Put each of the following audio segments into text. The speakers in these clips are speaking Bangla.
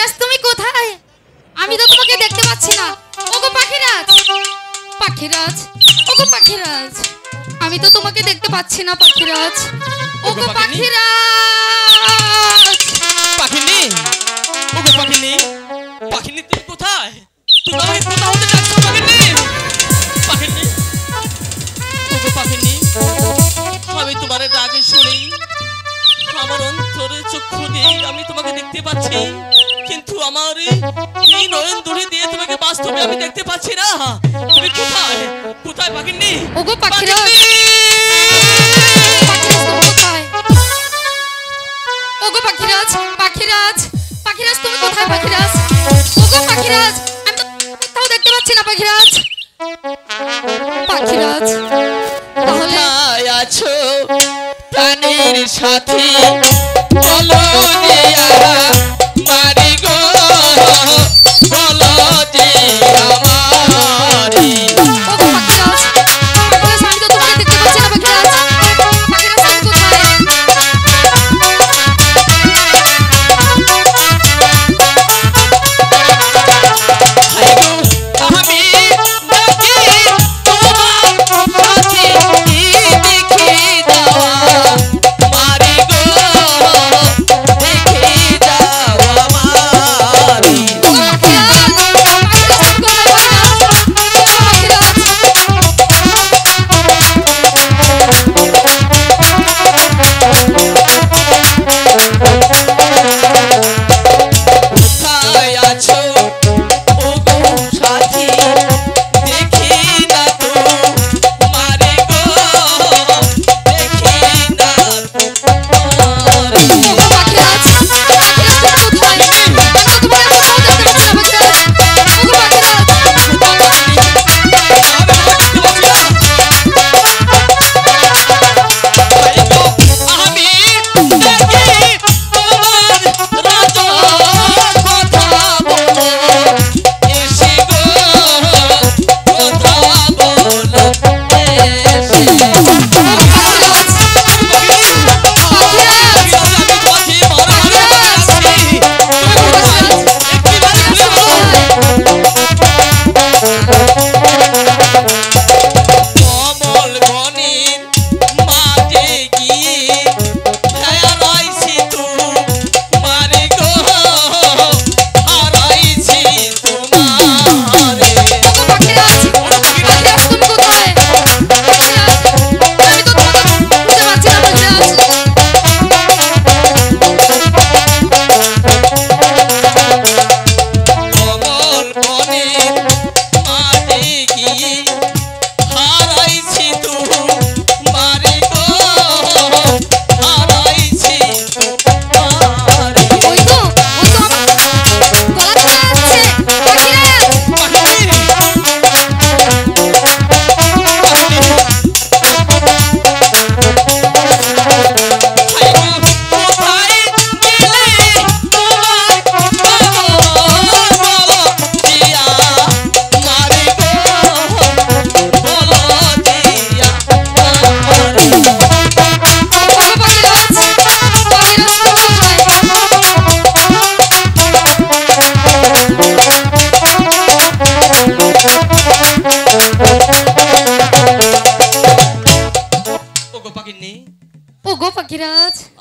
পাখিরাজ তুমি কোথায়? আমি তো তোমাকে দেখতে পাচ্ছি না। ওগো পাখিরাজ, পাখিরাজ, ওগো পাখিরাজ, আমি তো তোমাকে দেখতে পাচ্ছি না পাখিরাজ। ওগো পাখিরাজ, পাখিনি, ওগো পাখিনি, পাখিনি তুমি কোথায়? তুমি আমাকে কোথাও হতে ডাকছো পাখিনি? পাখিনি, ওগো পাখিনি, আমি তোমার ডাকে শুনি, আমার অন্তরে চক্ষু দিয়ে আমি তোমাকে দেখতে পাচ্ছি, কিন্তু আমার এই নয়ন দূরে দিয়ে তোমাকে বাস্তবে আমি দেখতে পাচ্ছি না। তুমি কোথায়? কোথায় পাখিনি? ওগো পাখিরাজ, ওগো পাখিরাজ, পাখিরাজ, পাখিরাজ তুমি কোথায় পাখিরাজ? ওগো পাখিরাজ, আমি তো কোথাও দেখতে পাচ্ছি না পাখিরাজ। পাখিরাজ তাহলে আছো প্রাণের সাথী বলো দিয়া মারি গো, বলো যে আমারি। ওগো পাখিরাজ, পাখিরাজ আমি তো তোমাকে দেখতে পাচ্ছি না পাখিরাজ। পাখিরাজ তুমি কোথায়?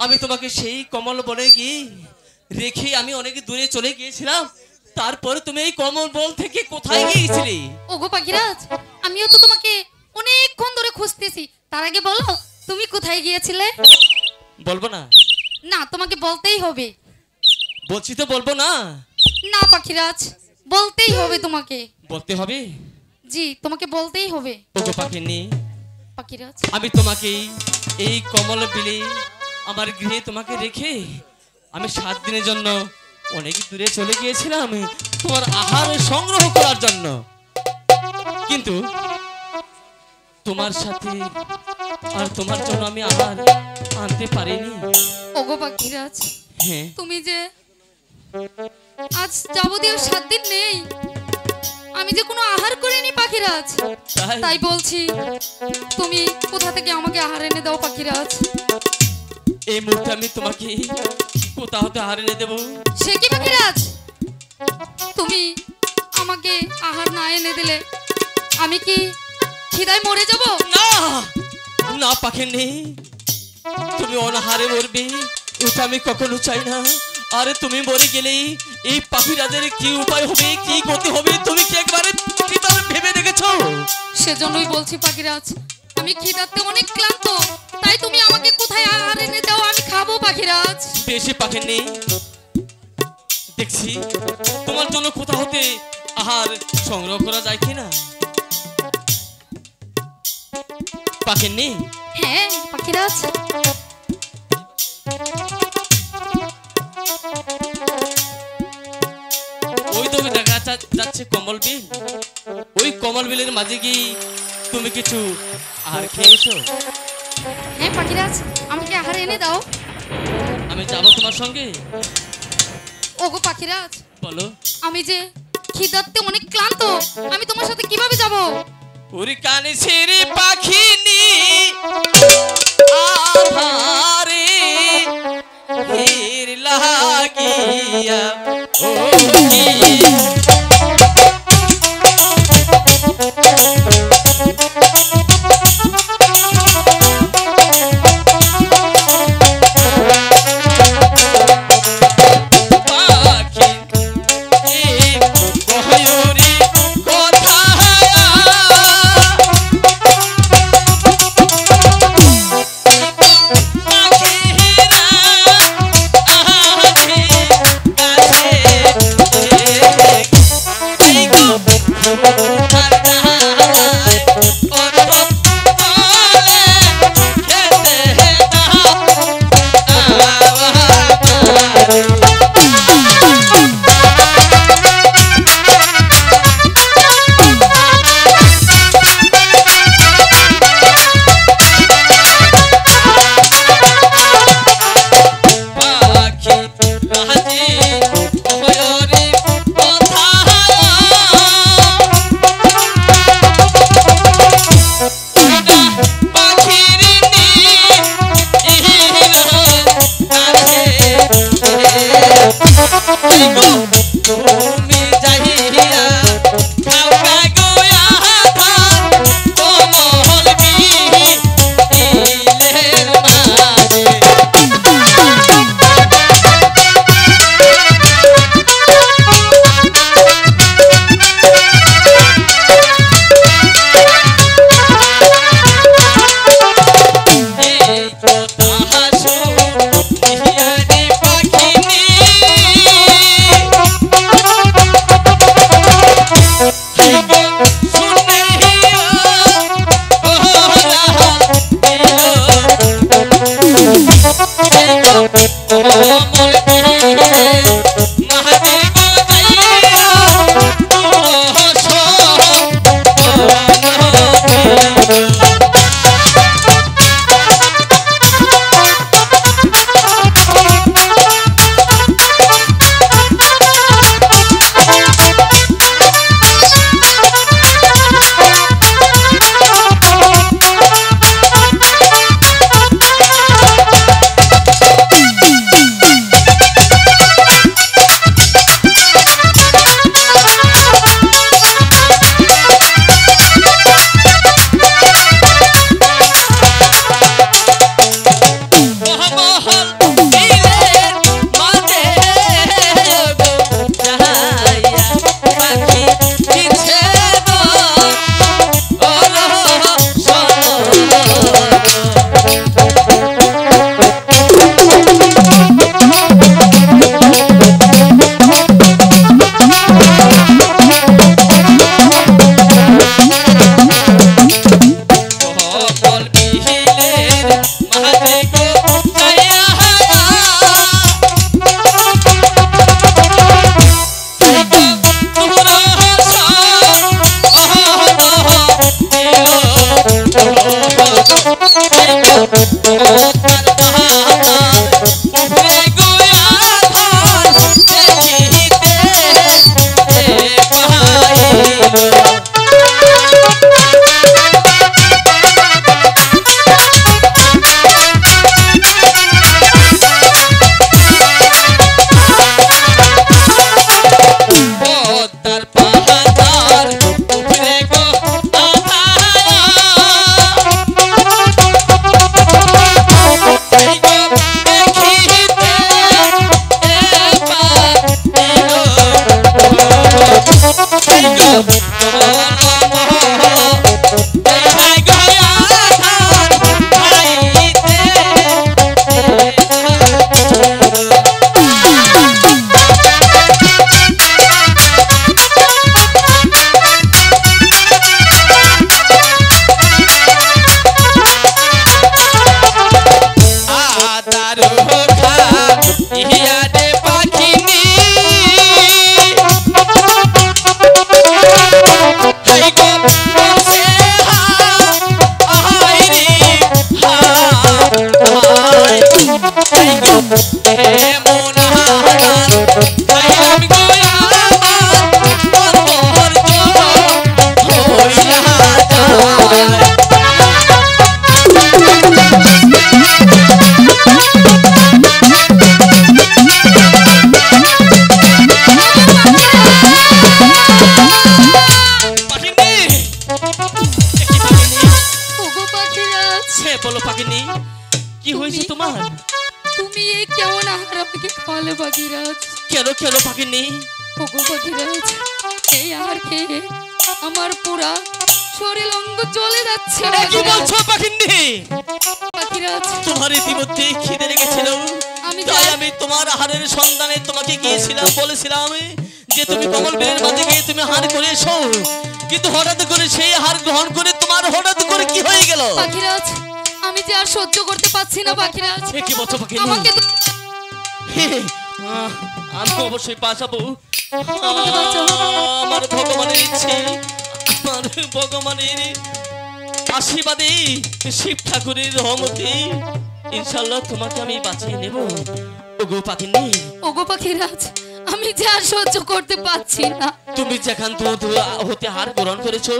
আমি তোমাকে সেই কমল বনে গিয়ে রেখে আমি অনেক দূরে চলে গিয়েছিলাম, তারপরে তুমি এই কমল বন থেকে কোথায় গিয়েছিলে? ওগো পাখিরাজ, আমিও তো তোমাকে অনেকক্ষণ ধরে খুঁজতেছি। তার আগে বলো তুমি কোথায় গিয়েছিলে? বলবো না? না, তোমাকে বলতেই হবে। বলছি তো বলবো না। না পাখিরাজ, বলতেই হবে তোমাকে। বলতে হবে? জি, তোমাকে বলতেই হবে। ওগো পাখিনি, পাখিরাজ আমি তোমাকে এই কমল বিলে আমার গৃহে তোমাকে রেখে আমি 7 দিনের জন্য অনেক দূরে চলে গিয়েছিলাম তোমার আহার সংগ্রহ করার জন্য, কিন্তু তোমার সাথে আর তোমার জন্য আমি আহার আনতে পারিনি। ওগো পাখিরাজ, হ্যাঁ, তুমি যে আজ যাবতীয় 7 দিন নেই, আমি যে কোনো আহার করিনি পাখিরাজ, তাই বলছি তুমি কোথা থেকে আমাকে আহার এনে দাও পাখিরাজ। এই মুহূর্তে আমি তোমাকে কোথা হতে আহার এনে দেবো? সে কি পাখিরাজ, তুমি আমাকে আহার না এনে দিলে আমি কি খিদায় মরে যাব? না না পাখিনি, তুমি অনাহারে মরবে এটা আমি কখনো চাই না। আরে তুমি মরে গেলেই এই পাখিরাদের কি উপায় হবে, কি গতি হবে, তুমি কি একবারে ভেবে দেখেছো? সেজন্যই বলছি পাখিরাজ, আমি খিদাতে অনেক ক্লান্ত, তাই তুমি আমাকে কোথায় আহার এনে দাও, আমি খাবো পাখিরাজ। বেশি পাখিনি, দেখছি তোমার জন্য কোথা হতে আহার সংগ্রহ করা যায় কিনা। পাখিনি? হ্যাঁ পাখিরাজ। ওই তো দেখা যাচ্ছে কমল বিল, ওই কমল বিলের মাঝে গিয়ে তুমি কিছু আহার খেয়েছো? হ্যাঁ পাখিরাজ, আমাকে আহার এনে দাও। আমি যাবো তোমার সঙ্গে। ওগো পাখিরাজ, বলো। আমি যে খিদাতে অনেক ক্লান্ত, আমি তোমার সাথে কিভাবে যাব? ওরে কানে ছেড়ে পাখিনি আধারে হের লাগিয়া ও বলো পাখিনি, কি হয়েছে তোমার? তুমি এই কেমন আহার আমাকে খাওয়ালে পাখিরাজ? কেন কেন পাখিনি? ওগো পাখিরাজ, এই আহার খেয়ে আমার পুরা শরীর অঙ্গ জ্বলে যাচ্ছে। কি বলছো পাখিনি? পাখিরাজ, তোমার ইতিমধ্যে খিদে লেগেছিল, তাই আমি তোমার আহারের সন্ধানে তোমাকে গিয়েছিলাম, বলেছিলাম যে তুমি কমল বিলের মাঝে গিয়ে তুমি আহার করে এসো, কিন্তু হঠাৎ করে সেই আহার গ্রহণ করে তোমার হঠাৎ করে কি হয়ে গেল? পাখিরাজ, আমি যে আর সহ্য করতে পারছি না পাখিরাজ। কি বলছো পাখিনি? আমাকে আমি অবশ্যই বাঁচাবো। আমাকে বাঁচাও। আমার ভগবানের ইচ্ছে, আমার ভগবানের আশীর্বাদে, শিব ঠাকুরের রহমতে ইনশাআল্লাহ তোমাকে আমি বাঁচিয়ে নেব। ওগো পাখিনি, ওগো পাখিরাজ, আমি যে আর সহ্য করতে পারছি না। তুমি যেখান হতে হার গ্রহণ করেছো,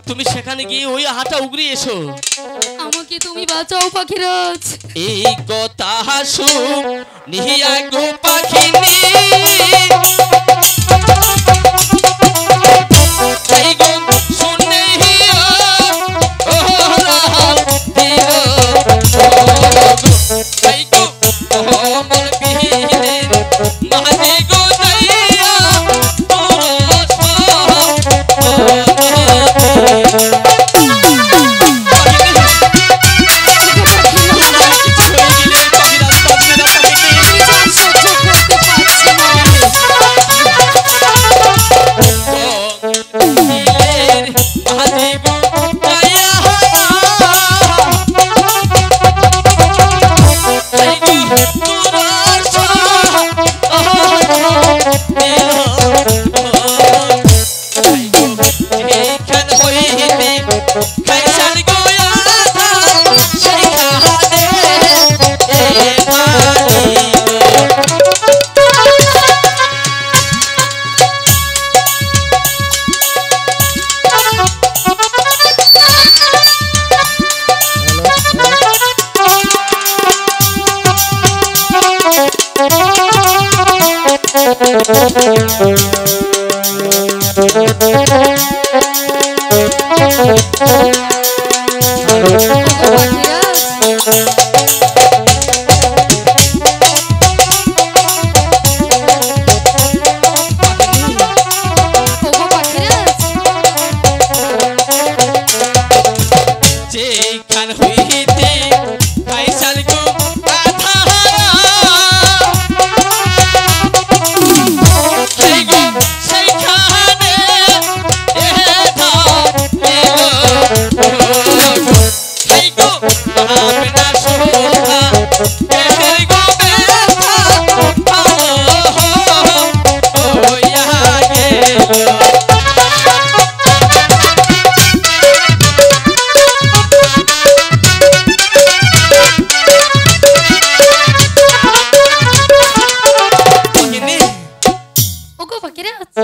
তুমি সেখানে গিয়ে ওই আহারটা উগড়িয়ে এসো। আমাকে তুমি বাঁচাও পাখিরাজ। এই কথা শুনিয়া গো পাখিনি, এই গো শুনিয়া ওরা দিল, এই গো কমল বিলের মাঝে গো যাইয়া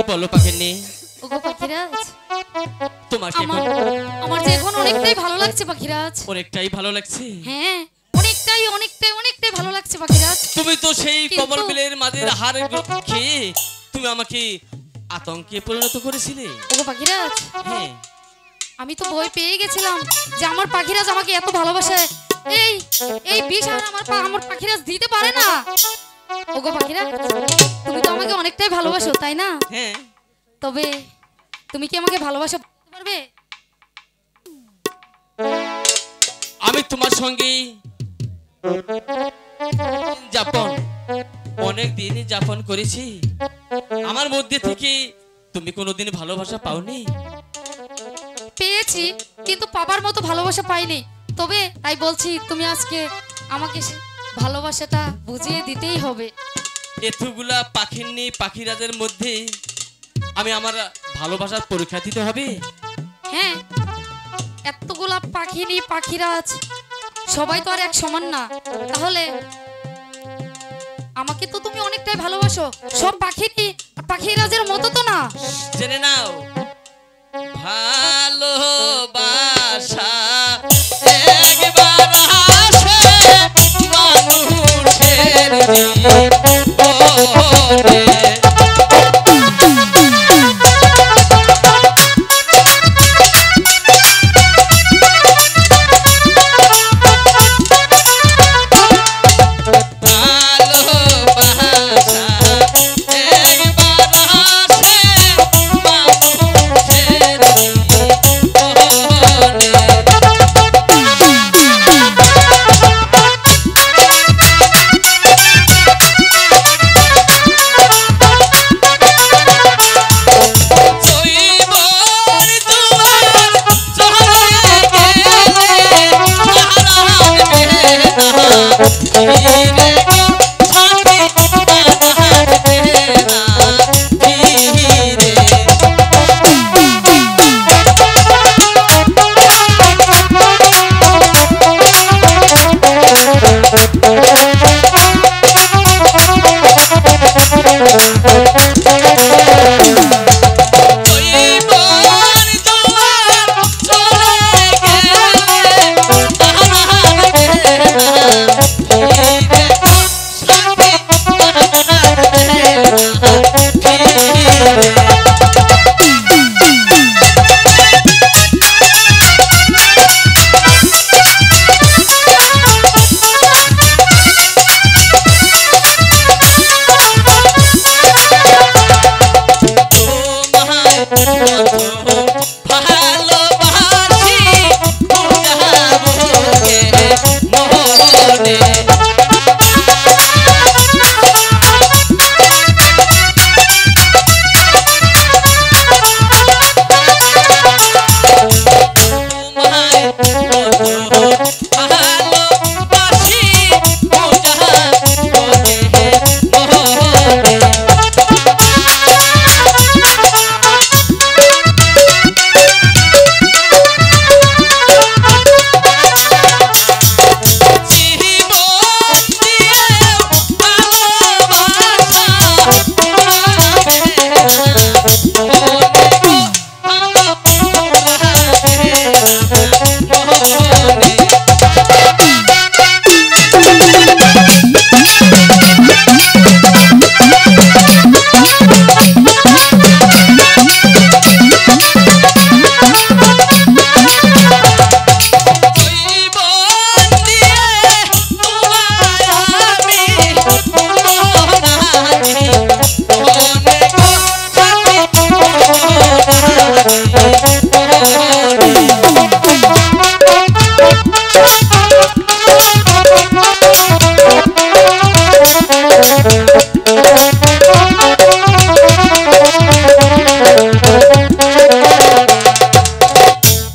বলো পাখিনি। ওগো পাখিরাজ, তোমাকে আমার যে এখন অনেকটাই ভালো লাগছে পাখিরাজ। অনেকটাই ভালো লাগছে? হ্যাঁ, অনেকটাই অনেকটাই অনেকটাই ভালো লাগছে পাখিরাজ। তুমি তো সেই কমল বিলের মাঝের আহার খেয়ে তুমি আমাকে আতঙ্কে পরিণত করেছিলে। ওগো পাখিরাজ, হ্যাঁ, আমি তো ভয় পেয়ে গেছিলাম যে আমার পাখিরাজ আমাকে এত ভালোবাসে, এই এই বিষ আর আমার পাখিরাজ দিতে পারে না। ওগো পাখিরাজ, তুমি তো আমাকে অনেকটাই ভালোবাসো, তাই না? হ্যাঁ। তবে তুমি কি আমাকে ভালোবাসা বলতে পারবে? আমি তোমার সঙ্গে যাপন অনেক দিন যাপন করেছি, আমার মধ্যে থেকে তুমি কোনোদিন ভালোবাসা পাওনি? পেয়েছি, কিন্তু পাবার মতো ভালোবাসা পাইনি। তবে তাই বলছি, তুমি আজকে আমাকে ভালোবাসাটা বুঝিয়ে দিতেই হবে। এতগুলা পাখিনী পাখিরাজের মধ্যে আমি আমার ভালোবাসার পরীক্ষা দিতে হবে। হ্যাঁ, এতগুলা পাখিনী পাখিরাজ সবাই তো আর এক সমান না। তাহলে আমাকে তো তুমি অনেকটাই ভালোবাসো, সব পাখিনী পাখিরাজের মতো তো না। জেনে নাও, ভালোবাসা একবার আসে মানুষের জীবনে।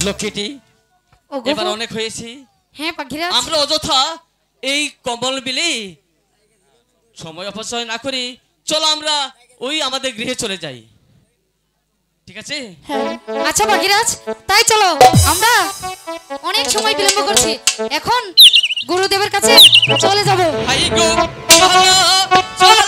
লক্ষ্মীটি এবার অনেক হয়েছে। হ্যাঁ পাখিরাজ, আমরা অযথা এই কমল বিলে সময় অপচয় না করি চলো আমরা ওই আমাদের গৃহে চলে যাই, ঠিক আছে? আচ্ছা পাখিরাজ, তাই চলো, আমরা অনেক সময় বিলম্ব করছি, এখন গুরুদেবের কাছে চলে যাব। হাই গো চলো চলো